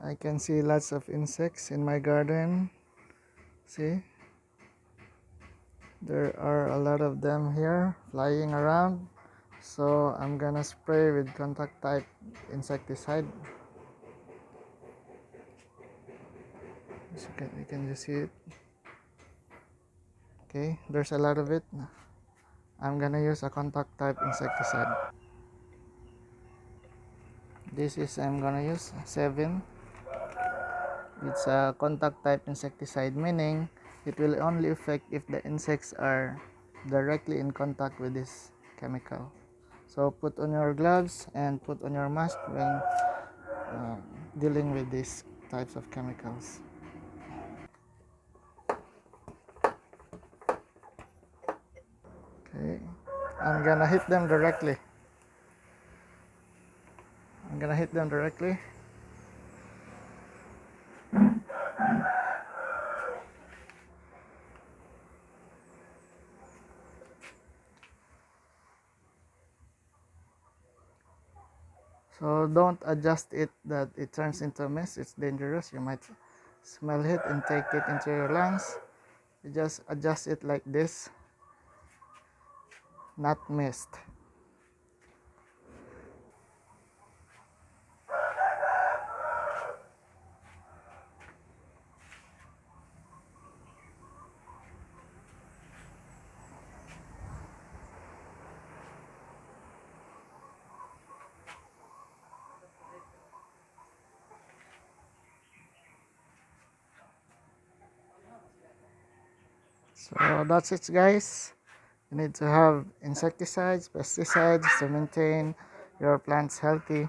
I can see lots of insects in my garden. See, there are a lot of them here flying around. So I'm gonna spray with contact type insecticide. You can just see it. Okay, there's a lot of it. I'm gonna use a contact type insecticide. This is I'm gonna use 7. It's a contact type insecticide, meaning it will only affect if the insects are directly in contact with this chemical. So put on your gloves and put on your mask when dealing with these types of chemicals. Okay, I'm gonna hit them directly. So don't adjust it that it turns into a mist. It's dangerous. You might smell it and take it into your lungs. You just adjust it like this, not mist. So that's it, guys. You need to have insecticides, pesticides to maintain your plants healthy.